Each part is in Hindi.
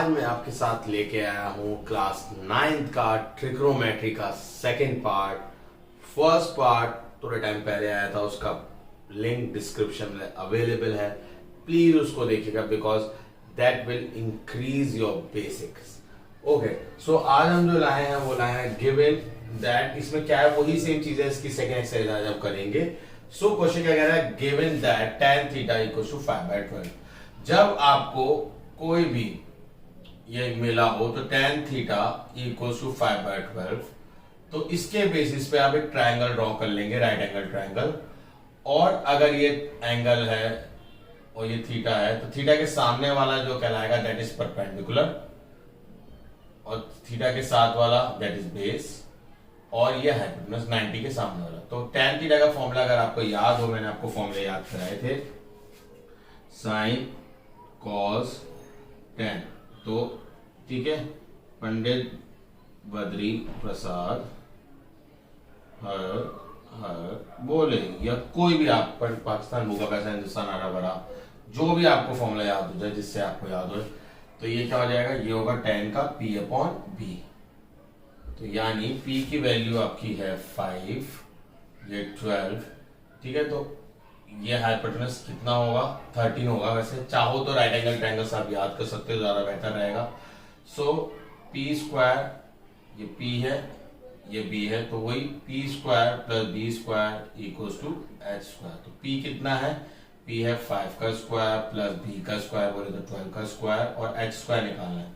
आज मैं आपके साथ लेके आया हूँ क्लास 9th का ट्रिग्नोमेट्री का सेकंड पार्ट। फर्स्ट पार्ट थोड़े टाइम पहले आया था, उसका लिंक डिस्क्रिप्शन में अवेलेबल है, प्लीज उसको देखिएगा because that will increase your basics. Okay, so आज हम जो लाए हैं वो लाए हैं गिवन दैट। इसमें क्या है, वही सेम चीज है, इसकी सेकंड एक्सरसाइज आज हम करेंगे। सो क्वेश्चन क्या कह रहा है, given that tan theta equals to 5/12। जब आपको कोई भी ये मिला हो तो tan थीटा इक्वल्स टू 5/12, तो इसके बेसिस पे आप एक ट्रायंगल ड्रॉ कर लेंगे, राइट एंगल ट्रायंगल। और अगर ये एंगल है और ये थीटा है तो थीटा के सामने वाला जो कहलाएगा दैट इज परपेंडिकुलर, और थीटा के साथ वाला दैट इज बेस, और ये हाइपोटेनस 90 के सामने वाला। तो tan थीटा का फॉर्मूला अगर आपको याद हो, मैंने आपको फॉर्मूला याद कराए थे, साइन कॉस tan। तो ठीक है, पंडित बद्री प्रसाद हर बोले, या कोई भी आप पाकिस्तान भूखा पैसा हिंदुस्तान आरा बड़ा, जो भी आपको फॉर्मूला याद हो जाए, जिससे आपको याद हो, तो ये क्या हो जाएगा, ये होगा tan का P/B। तो यानी P की वैल्यू आपकी है 5, ये 12, ठीक है। तो ये हाइपोटेनस कितना होगा, 13 होगा। वैसे चाहो तो राइट एंगल ट्रायंगल आप याद कर सकते हो, ज्यादा बेहतर रहेगा। सो P² ये P है, ये B है, तो वही P² + B² equals to H²। तो P कितना है, P है 5 का स्क्वायर प्लस B का स्क्वायर, बोले तो 12 का स्क्वायर, और H² निकालना है।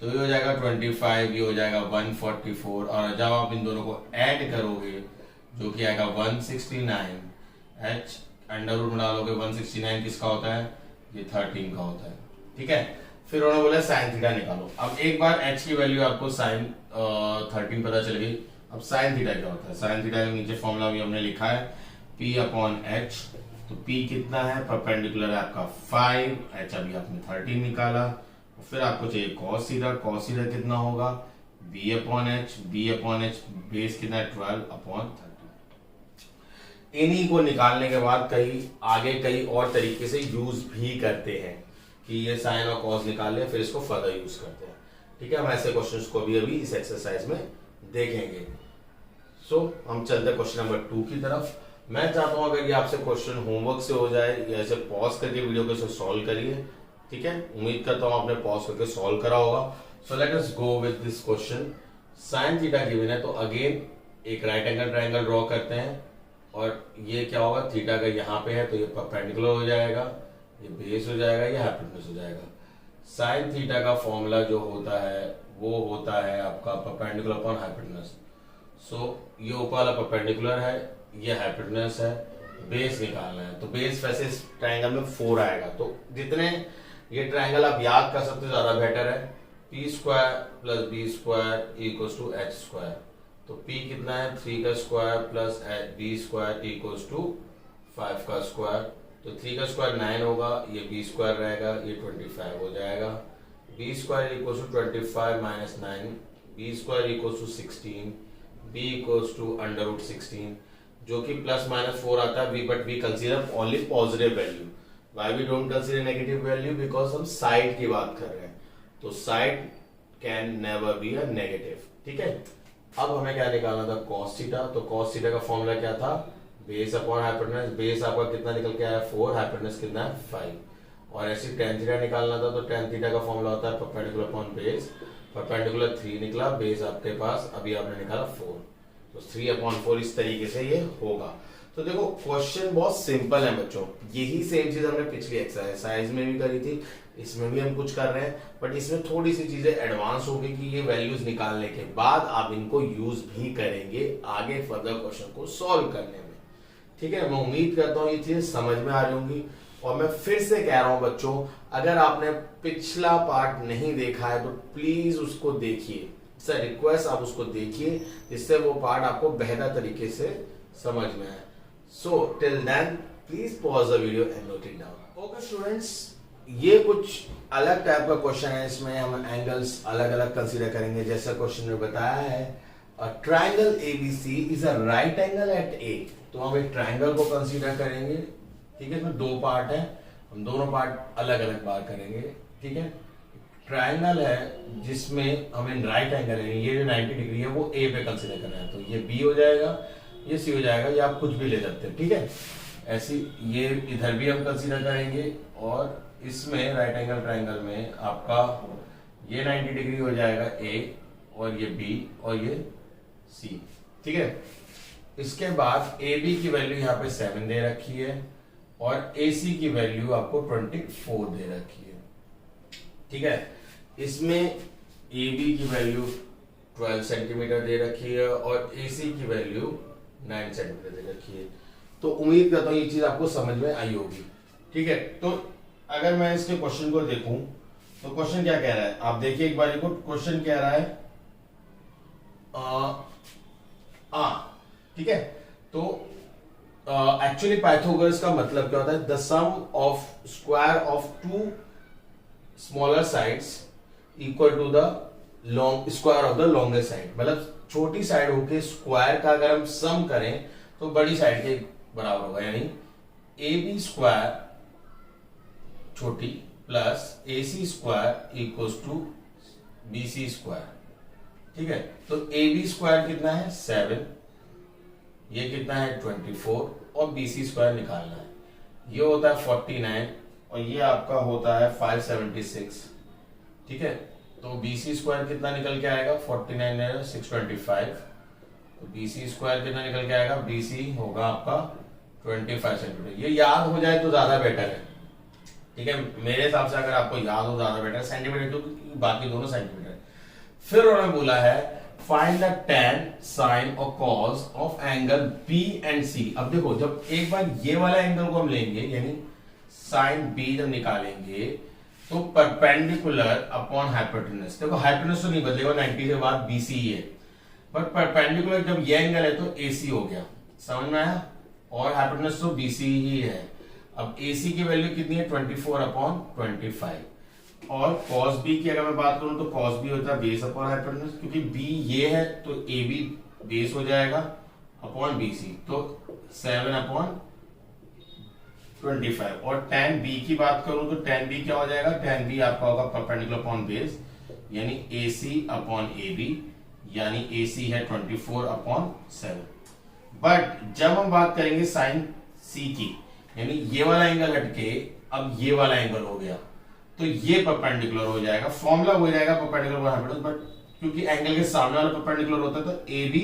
तो ये हो जाएगा 25, ये हो जाएगा 144, और जब आप इन दोनों को ऐड करोगे जो कि आएगा 169, H अंडर रूट में डालोगे 169 किसका होता है, ये 13 का होता है, ठीक है। फिर उन्होंने बोला साइन थीटा निकालो। अब एक बार H की वैल्यू आपको साइन 13 पता चल गई। अब साइन थीटा क्या होता है, साइन थीटा के नीचे फॉर्मूला भी हमने लिखा है P/H। तो P कितना है, परपेंडिकुलर है आपका 5, H अभी आपने 13 निकाला। फिर आपको चाहिए cos थीटा, cos थीटा कितना होगा, B/H, B/H बेस कितना है 12/13। इन्हीं को निकालने के बाद कई और तरीके से यूज भी करते हैं कि ये साइन और कॉस निकाल लें, फिर इसको फर्दर यूज करते हैं, ठीक है। हम ऐसे क्वेश्चंस को भी अभी इस एक्सरसाइज में देखेंगे। सो हम चलते हैं क्वेश्चन नंबर 2 की तरफ। मैं चाहता हूं अगर ये आपसे क्वेश्चन होमवर्क से हो जाए, या ऐसे पॉज करके वीडियो को सॉल्व करिए, ठीक है। उम्मीद करता हूं आपने पॉज करके सॉल्व करा होगा। So let us go with this question. Sine theta given है, तो अगेन एक राइट एंगल ट्रायंगल ड्रॉ करते हैं, और ये क्या होगा, थीटा अगर यहाँ पे है तो ये परपेंडिकुलर हो जाएगा, ये बेस हो जाएगा, ये हाइपोटेनस हो जाएगा। साइन थीटा का फॉर्मूला जो होता है वो होता है आपका परपेंडिकुलर अपॉन हाइपोटेनस। सो ये ऊपर वाला परपेंडिकुलर है, ये हाइपोटेनस है, बेस निकालना है। तो बेस वैसे इस ट्रायंगल में 4 आएगा, तो जितने ये ट्रायंगल आप याद कर सकते हो ज्यादा बेटर है। P² + B² equals to H²। तो P कितना है, 3 का square plus B² equals to 5 का स्क्वायर। तो 3 का स्क्वायर 9 होगा, ये B² रहेगा, ये 25 हो जाएगा। B² equals to 25 - 9, B² equals to 16, B equals to √16, जो कि ±4 आता है, but we consider only positive value. Why we don't consider negative value, because हम साइड की बात कर रहे हैं, तो side can never be a negative, ठीक है। अब हमें क्या निकालना था, cos थीटा। तो cos थीटा का फॉर्मूला क्या था, बेस अपॉन हाइपोटेनस। बेस आपका कितना निकल के आया 4, हाइपोटेनस कितना है 5। और ऐसे tan थीटा निकालना था, तो tan थीटा का फॉर्मूला होता है परपेंडिकुलर अपॉन बेस। परपेंडिकुलर 3 निकला, बेस आपके पास अभी आपने निकाला 4, तो 3/4 इस तरीके से ये होगा। तो देखो क्वेश्चन बहुत सिंपल है बच्चों, यही सेम चीज हमने पिछली एक्सरसाइज में भी करी थी, इसमें भी हम कुछ कर रहे हैं, बट इसमें थोड़ी सी चीजें एडवांस होगी कि ये वैल्यूज निकालने के बाद आप इनको यूज भी करेंगे आगे फर्दर क्वेश्चन को सॉल्व करने में, ठीक है। मैं उम्मीद करता हूँ ये चीजें समझ में आ रही होंगी। और मैं फिर से कह रहा हूं बच्चों, अगर आपने पिछला पार्ट नहीं देखा है तो प्लीज उसको देखिए, सर रिक्वेस्ट आप उसको देखिए, जिससे वो पार्ट आपको बेहतर तरीके से समझ में आए। So till then, please pause the video and note it down. Okay students, ये कुछ अलग टाइप का क्वेश्चन है, इसमें हम एंगल्स अलग अलग कंसीडर करेंगे। जैसा क्वेश्चन में बताया है, a triangle ABC is a right angle at A। तो हम एक ट्रायंगल को कंसीडर करेंगे, ठीक है। इसमें 2 पार्ट है, हम दोनों पार्ट अलग अलग बार करेंगे, ठीक है। ट्रायंगल है जिसमें हमें राइट एंगल है, ये जो 90 डिग्री है वो ए पे कंसीडर करना है, तो ये बी हो जाएगा, ये सी हो जाएगा, या आप कुछ भी ले सकते हैं, ठीक है। ऐसी ये इधर भी हम कंसीडर करेंगे, और इसमें राइट एंगल ट्रायंगल में आपका ये 90 डिग्री हो जाएगा ए, और ये बी, और ये सी, ठीक है। इसके बाद ए बी की वैल्यू यहाँ पे 7 दे रखी है, और ए सी की वैल्यू आपको 24 दे रखी है, ठीक है। इसमें ए बी की वैल्यू 12 सेंटीमीटर दे रखी है, और ए सी की वैल्यू 9 सेंटीमीटर दे रखी है। तो उम्मीद करता हूँ ये चीज आपको समझ में आई होगी, ठीक है। तो अगर मैं इसके क्वेश्चन को देखूं तो क्वेश्चन क्या कह रहा है, आप देखिए एक बार, क्वेश्चन कह रहा है ठीक है। तो एक्चुअली पाइथागोरस का मतलब क्या होता है, the sum of square of two smaller sides equal to the long square of the longest side. मतलब छोटी साइड होके स्क्वायर का अगर हम सम करें तो बड़ी साइड के बराबर होगा, यानी ए बी स्क्वायर छोटी plus A C square equal to B C square, ठीक है। तो ए बी स्क्वायर कितना है 7, ये कितना है 24, और बी सी स्क्वायर निकालना है, ये होता है 49, और ये आपका होता है 576, ठीक है। तो बी सी स्क्वायर कितना निकल के आएगा, 49 625, तो बी सी स्क्वायर कितना निकल के आएगा, बी सी होगा आपका 25 सेंटीमीटर। ये याद हो जाए तो ज्यादा बेटर है, ठीक है। मेरे हिसाब से अगर आपको याद हो ज्यादा बेटर, सेंटीमीटर तो बाकी दोनों सेंटीमीटर। फिर उन्होंने बोला है फाइंड द tan, sin और cos of angle B and C। अब देखो, जब एक बार ये वाला एंगल को हम लेंगे, यानी sin B जब निकालेंगे तो परपेंडिकुलर अपॉन हाइपोटेन्यूस, देखो हाइपोटेन्यूस तो नहीं बदलेगा, 90 के बाद BC ही है, बट परपेंडिकुलर जब ये एंगल है तो AC हो गया, समझ में आया, और हाइपोटेन्यूस तो BC ही है। अब AC की वैल्यू कितनी है 24/25, और cos B की अगर मैं बात करूं तो cos B होता है बेस अपॉन हाइपोटेन्यूस, क्योंकि B ये है तो AB बेस हो जाएगा अपॉन BC, तो 7/25। और tan B की बात करूं तो tan B क्या हो जाएगा, tan B आपका होगा परपेंडिकुलर अपॉन बेस, यानी AC अपॉन AB, यानी AC है 24/7। बट जब हम बात करेंगे sin C की, यानी ये वाला एंगल हटके अब ये वाला एंगल हो गया, तो ये परपेंडिकुलर हो जाएगा, फॉर्मूला हो जाएगा परपेंडिकुलर हाइपोटेन्यूस, बट क्योंकि एंगल के सामने वाला परपेंडिकुलर होता है तो AB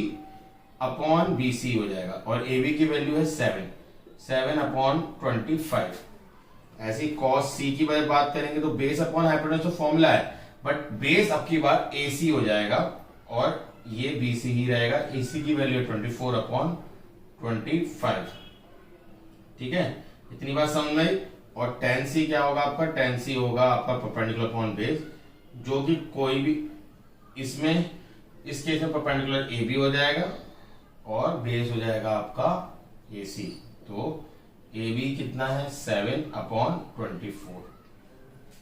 अपॉन BC हो जाएगा, और AB की वैल्यू है 7/25। ऐसी cos C की बात करेंगे तो बेस अपॉन हाइपोटेन्यूस तो फॉर्मूला है, बट बेस अब की बार AC हो जाएगा, और ये BC ही रहेगा। AC की वैल्यू 24/25, ठीक है। इतनी बात समझ में आई। और tan C क्या होगा आपका, tan C होगा आपका परपेंडिकुलर अपॉन बेस, जो कि कोई भी इसमें इस केस में परपेंडिकुलर AB हो जाएगा, और बेस हो जाएगा आपका AC, तो AB कितना है 7/24,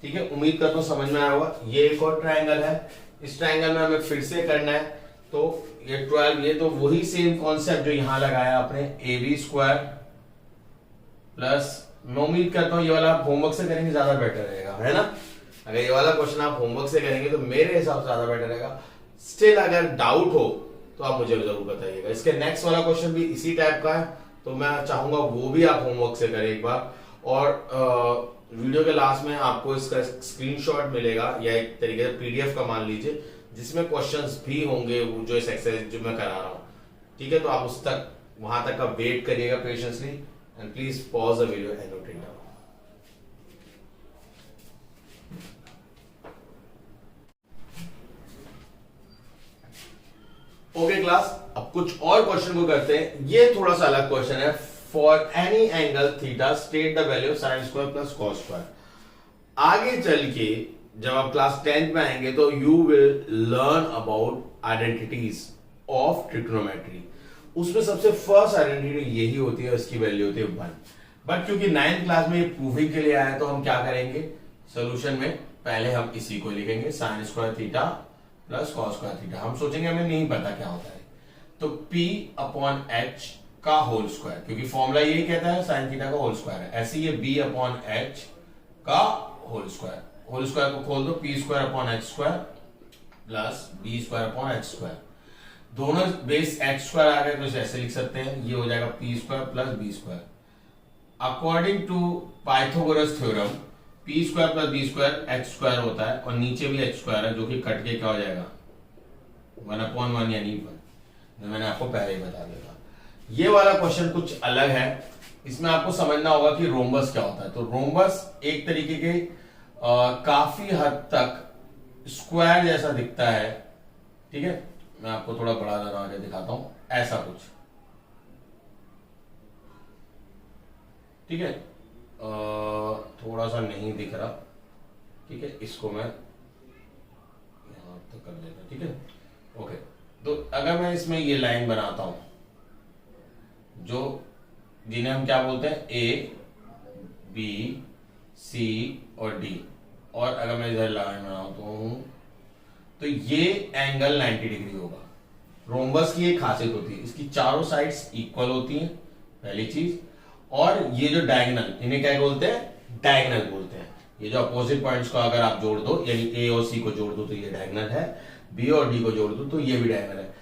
ठीक है। उम्मीद करता हूं समझ में आया होगा। ये एक और ट्रायंगल है, इस ट्रायंगल में हमें फिर से करना है, तो ये 12, ये तो वही सेम कॉन्सेप्ट जो यहां लगाया आपने, AB स्क्वायर प्लस, मैं उम्मीद करता हूं ये वाला आप होमवर्क से करेंगे ज्यादा बेटर रहेगा, है ना। अगर ये वाला क्वेश्चन आप होमवर्क से करेंगे तो मेरे हिसाब से ज्यादा बेटर रहेगा। स्टिल अगर डाउट हो तो आप मुझे जरूर बताइएगा। इसके नेक्स्ट वाला क्वेश्चन भी इसी टाइप का है, तो मैं चाहूंगा वो भी आप होमवर्क से करें एक बार, और वीडियो के लास्ट में आपको इसका स्क्रीनशॉट मिलेगा, या एक तरीके से PDF का मान लीजिए, जिसमें क्वेश्चंस भी होंगे जो इस एक्सरसाइज जो मैं करा रहा हूं, ठीक है। तो आप उस तक वहां तक का वेट करिएगा patiently, and please pause the video and note it down. Okay class, अब कुछ और क्वेश्चन को करते हैं। ये थोड़ा सा अलग क्वेश्चन है। For any angle theta state the value sine square plus cos square. आगे चल के जब आप क्लास 10th में आएंगे तो you will learn about identities of trigonometry. उसमें सबसे फर्स्ट आइडेंटिटी यही होती है, इसकी वैल्यू होती है 1। बट क्योंकि 9th क्लास में ये प्रूविंग के लिए आया तो हम क्या करेंगे, सोल्यूशन में पहले हम इसी को लिखेंगे, sine square theta plus cos square theta. हम सोचेंगे हमें नहीं पता क्या होता है, तो P/H का होल स्क्वायर, क्योंकि फॉर्मूला यही कहता है साइन थीटा का होल स्क्वायर है, ऐसे ये B/H का होल स्क्वायर। होल स्क्वायर को खोल दो, P square upon X square plus B square upon X square, दोनों बेस एक्स स्क्वायर आ गए तो इसे ऐसे लिख सकते हैं, ये हो जाएगा P square plus B square. According to Pythagoras theorem P square plus B square X square होता है और नीचे भी एक्स स्क्वायर है जो कि कट के क्या हो जाएगा 1/1 यानी 1। मैंने आपको पहले ही बता दिया था। ये वाला क्वेश्चन कुछ अलग है, इसमें आपको समझना होगा कि रोम्बस क्या होता है। तो रोम्बस एक तरीके के काफी हद तक स्क्वायर जैसा दिखता है, ठीक है। मैं आपको थोड़ा बड़ा बना के दिखाता हूं, ऐसा कुछ, ठीक है। थोड़ा सा नहीं दिख रहा, ठीक है, इसको मैं यहां तक कर लेता, ठीक है, ओके। तो अगर मैं इसमें ये लाइन बनाता हूं जो जिन्हें हम क्या बोलते हैं ए बी सी और डी, और अगर मैं इधर लाइन बनाता हूं तो ये एंगल 90 डिग्री होगा। रोम्बस की एक खासियत होती है, इसकी चारों साइड्स इक्वल होती हैं, पहली चीज। और ये जो डायगोनल, इन्हें क्या बोलते हैं, डायगोनल बोलते हैं। ये जो अपोजिट पॉइंट्स को अगर आप जोड़ दो, यानी ए और सी को जोड़ दो तो ये डायगोनल है, बी और डी को जोड़ दो तो ये भी डायगोनल है।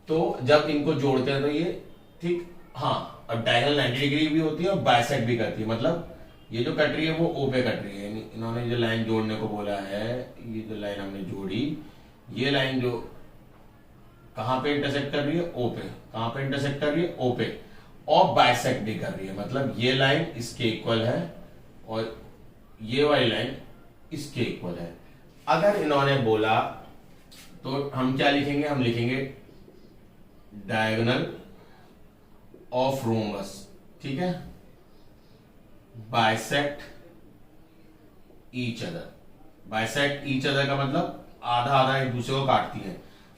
तो जब इनको जोड़ते हैं तो ये, ठीक, हाँ, अब डायगोनल 90 डिग्री भी होती है और बाइसेक्ट भी करती है, मतलब ये जो कट रही है वो ओ पे कट रही है। इन्होंने जो लाइन जोड़ने को बोला है, ये जो लाइन हमने जोड़ी, ये लाइन जो कहां पे इंटरसेक्ट कर रही है, ओ पे। कहां पे इंटरसेक्ट कर रही है, ओ पे, और बाइसेक्ट भी कर रही है, मतलब ये लाइन इसके इक्वल है और ये वाली लाइन इसके इक्वल है। अगर इन्होंने बोला तो हम क्या लिखेंगे, हम लिखेंगे डायगोनल ऑफ रोम्बस, ठीक है, bisect each other. Bisect each other का मतलब आधा आधा एक दूसरे को काटती है।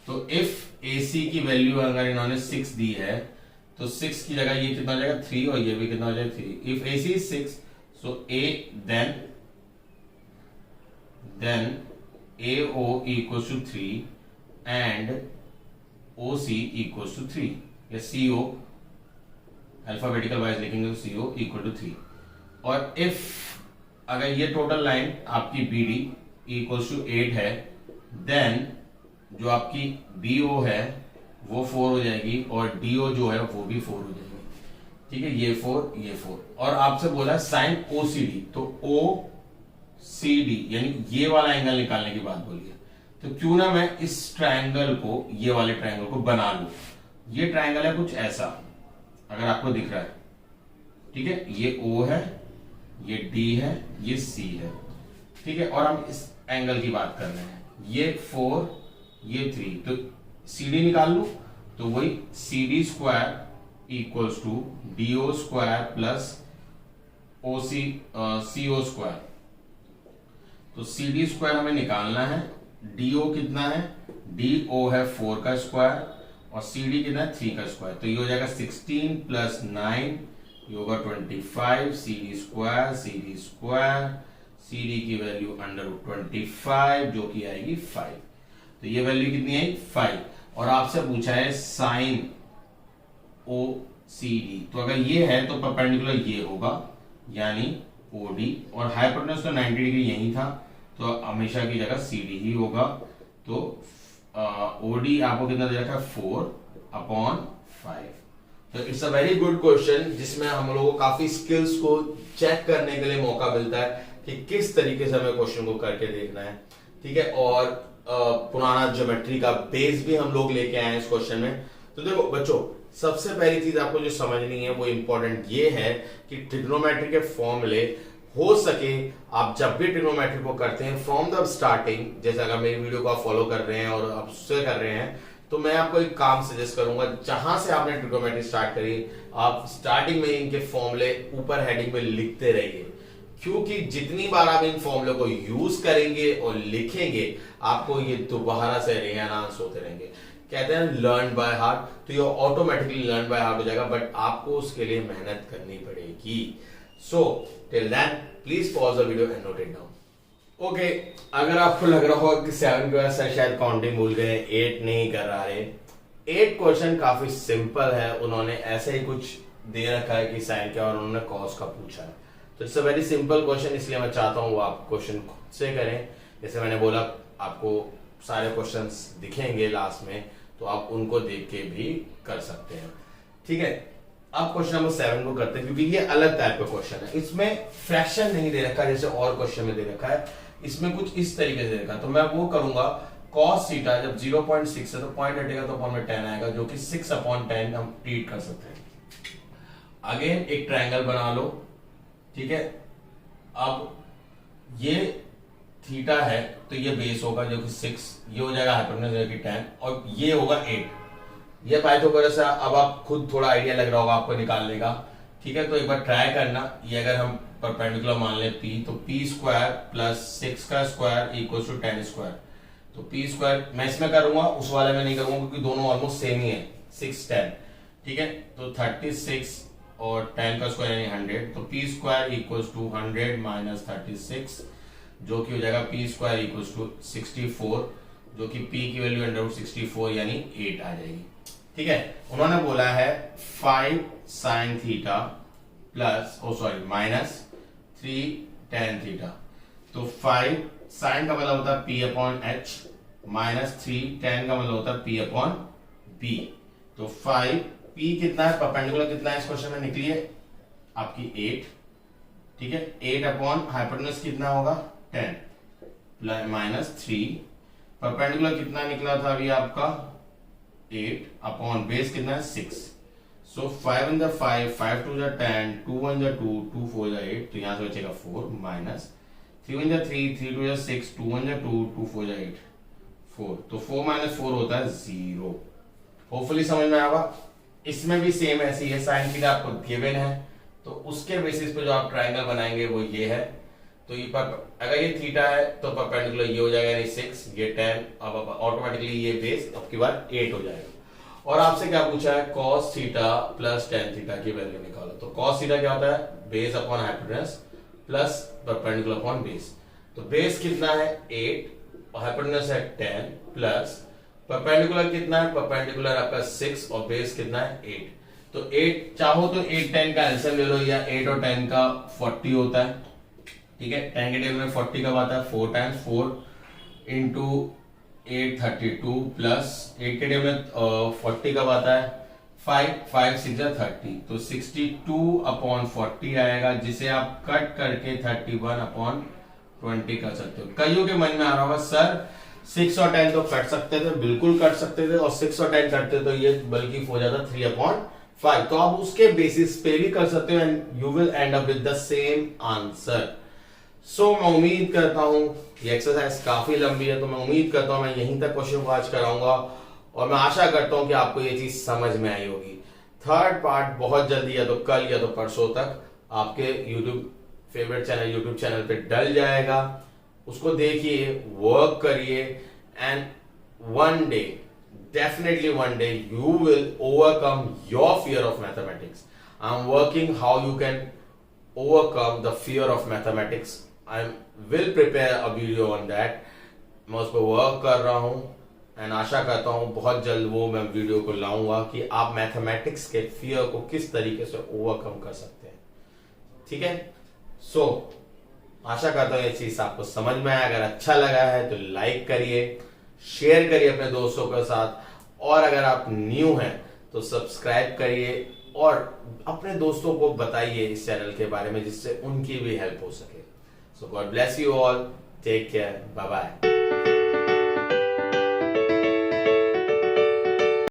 तो इफ AC की वैल्यू अगर इन्होंने 6 दी है तो 6 की जगह ये कितना हो जाएगा 3, और ये भी कितना हो जाएगा 3। If AC is 6 so A then AO equals to 3 and OC equals to 3, या CO अल्फाबेटिकल वाइज लिखेंगे तो CO इक्वल टू 3। और इफ अगर ये टोटल लाइन आपकी BD इक्वल्स टू 8 है, देन जो आपकी BO है वो 4 हो जाएगी और DO जो है वो भी 4 हो जाएगी, ठीक है, ये 4 ये 4। और आपसे बोला साइन OCD, तो OCD यानी ये वाला एंगल निकालने की बात बोली है। तो क्यों ना मैं इस ट्रायंगल को, ये वाले ट्रायंगल को बना लूं। ये ट्रायंगल है कुछ ऐसा, अगर आपको दिख रहा है, ठीक है, ये O है, ये D है, ये C है, ठीक है। और हम इस एंगल की बात कर रहे हैं, ये 4 ये 3, तो CD निकाल लूं तो वही CD square equals to DO square plus CO square. तो CD स्क्वायर हमें निकालना है, DO कितना है, DO है 4 का स्क्वायर और CD कितना है 3 का स्क्वायर। तो ये हो जाएगा 16 प्लस 9, ये होगा 25, CD स्क्वायर, CD की वैल्यू √25 जो कि आएगी 5। तो ये वैल्यू कितनी आई 5। और आपसे पूछा है साइन OCD, तो अगर ये है तो परपेंडिकुलर ये होगा यानी OD, और हाइपोटेन्यूज तो 90 डिग्री यही था तो हमेशा की जगह CD ही होगा। तो OD आपको कितना दे रखा है 4/5। तो it's a very good question जिसमें हम लोगों को काफी स्किल्स को चेक करने के लिए मौका मिलता है कि किस तरीके से हमें क्वेश्चन को करके देखना है, ठीक है। और पुराना ज्योमेट्री का बेस भी हम लोग लेके आए हैं इस क्वेश्चन में। तो देखो बच्चों, सबसे पहली चीज आपको जो समझनी है वो इंपॉर्टेंट ये है कि ट्रिग्नोमेट्री के फॉर्मूले हो सके आप जब भी ट्रिग्नोमेट्री को करते हैं फ्रॉम द स्टार्टिंग, जैसे अगर मेरी वीडियो को आप फॉलो कर रहे हैं और आप उससे कर रहे हैं, तो मैं आपको एक काम सजेस्ट करूंगा, जहां से आपने ट्रिग्नोमेट्री स्टार्ट करी आप स्टार्टिंग में इनके फॉर्मूले ऊपर हेडिंग में लिखते रहिए, क्योंकि जितनी बार आप इन फॉर्मूले को यूज करेंगे और लिखेंगे आपको ये दोबारा से रिएनाउंस होते रहेंगे। कहते हैं लर्न बाय हार्ट, तो ये ऑटोमेटिकली लर्न बाय हार्ट हो जाएगा, बट आपको उसके लिए मेहनत करनी पड़ेगी। So till then please pause the video and note it down. Okay, अगर आपको लग रहा हो कि 7 के बाद सर शायद काउंटिंग भूल गए, 8 नहीं कर रहा है, 8 क्वेश्चन काफी सिंपल है। उन्होंने ऐसे ही कुछ दे रखा है कि साइन क्या और उन्होंने कॉस का पूछा है, तो it's a very simple question, इसलिए मैं चाहता हूँ वो आप क्वेश्चन खुद से करें। जैसे मैंने बोला आपको सारे क्वेश्चंस दिखेंगे लास्ट में, तो आप उनको देख के भी कर सकते हैं। ठीक है, अब क्वेश्चन नंबर 7 को करते हैं, क्योंकि ये अलग टाइप का क्वेश्चन है। इसमें फ्रैक्शन नहीं दे रखा जैसे और क्वेश्चन में दे रखा है, इसमें कुछ इस तरीके से दे रखा है। तो मैं वो करूंगा cos थीटा जब 0.6 है तो पॉइंट हटेगा तो अपॉन में 10 आएगा, जो कि 6/10 हम ट्रीट कर सकते हैं। अगेन एक ट्रायंगल बना लो, ठीक है। अब ये थीटा है तो ये बेस होगा जो कि 6, ये हो जाएगा हाइपोटेन्यूज जो कि 10, और ये होगा 8। ये पाइथागोरस से अब आप खुद थोड़ा आइडिया लग रहा होगा आपको निकालने का। ठीक है, तो एक बार ट्राई करना। ये अगर हम परपेंडिकुलर मान ले p, तो p स्क्वायर प्लस 6 का स्क्वायर इक्वल टू 10 स्क्वायर। तो p स्क्वायर मैं इसमें करूंगा, उस वाले में नहीं करूंगा क्योंकि दोनों ऑलमोस्ट सेम ही है, 6 10। ठीक है, तो 36 और 10 का स्क्वायर यानी 100, तो p square equal to 100 minus 36, जो कि हो जाएगा p स्क्वायर इक्वल टू 64, जो कि p की वैल्यू √64 यानी 8 आ जाएगी। ठीक है, उन्होंने बोला है 5 sin theta plus minus 3 tan theta. तो 5 sin का मतलब होता है p/h माइनस 3 tan का मतलब होता है p/b। तो 5 p कितना है, परपेंडिकुलर कितना है इस क्वेश्चन में निकलिए आपकी 8। ठीक है, 8 हाइपोटेन्यूज कितना होगा 10 माइनस 3, परपेंडिकुलर कितना निकला था अभी आपका 8 बेस कितना है 6। सो 5 in the 5, 5 2 the 10, 2 1 the 2, 2 4 the 8, तो यहां से बचेगा 4 minus 3 1 the 3, 3 2 the 6, 2 1 the 2, 2 4 the 8, 4। तो 4 माइनस 4 होता है 0। होपफुली समझ में आएगा। इसमें भी सेम ऐसी है, साइन थीटा आपको गिवन है, तो उसके बेसिस पे जो आप ट्रायंगल बनाएंगे वो ये है। तो ये अगर ये थीटा है तो परपेंडिकुलर ये हो जाएगा यानी 6, ये 10, अब ऑटोमेटिकली ये बेस अब की बार 8 हो जाएगा। और आपसे क्या पूछा है, cos theta plus tan theta की वैल्यू निकालो। तो cos थीटा क्या होता है, base upon hypotenuse plus perpendicular upon base. तो बेस कितना है 8 और हाइपोटेन्यूज है 10 प्लस परपेंडिकुलर कितना है, परपेंडिकुलर आपका 6 और बेस कितना है 8। तो 8 चाहो तो 8 10 का एलसीएम ले लो, या 8 और 10 का 40 होता है। ठीक है, 10 के टेबल में 40 कब आता है, 4 टाइम्स 4 इंटू 8 32 प्लस 8 के टेबल में 40 कब आता है 5, 5 6 30, तो 62/40 आएगा, जिसे आप कट करके 31/20 कर सकते हो। कईयों के मन में आ रहा होगा सर 6 और 10 तो कट सकते थे, बिल्कुल कट सकते थे, और 6 और 10 कटते तो ये बल्कि हो जाता 3/5। तो आप उसके बेसिस पे भी कर सकते हो and you will end up with the same answer. So मैं उम्मीद करता हूं ये एक्सरसाइज काफी लंबी है, तो मैं उम्मीद करता हूं मैं यहीं तक क्वेश्चन को आज कराऊंगा, और मैं आशा करता हूं कि आपको ये चीज समझ में आई होगी। थर्ड पार्ट बहुत जल्दी या तो कल या तो परसों तक आपके YouTube favourite channel YouTube channel पे डल जाएगा। उसको देखिए, वर्क करिए, and one day definitely one day you will overcome your fear of mathematics. I'm working how you can overcome the fear of mathematics. I will prepare a video on that. मैं उस पर वर्क कर रहा हूँ एंड आशा करता हूँ बहुत जल्द वो मैं वीडियो को लाऊंगा कि आप मैथमेटिक्स के फियर को किस तरीके से ओवरकम कर सकते हैं। ठीक है, सो आशा करता हूँ ये चीज आपको समझ में आया। अगर अच्छा लगा है तो लाइक करिए, शेयर करिए अपने दोस्तों के साथ, और अगर आप न्यू हैं तो सब्सक्राइब करिए और अपने दोस्तों को बताइए इस चैनल के बारे में, जिससे उनकी भी हेल्प हो सके। So God bless you all, take care, bye bye.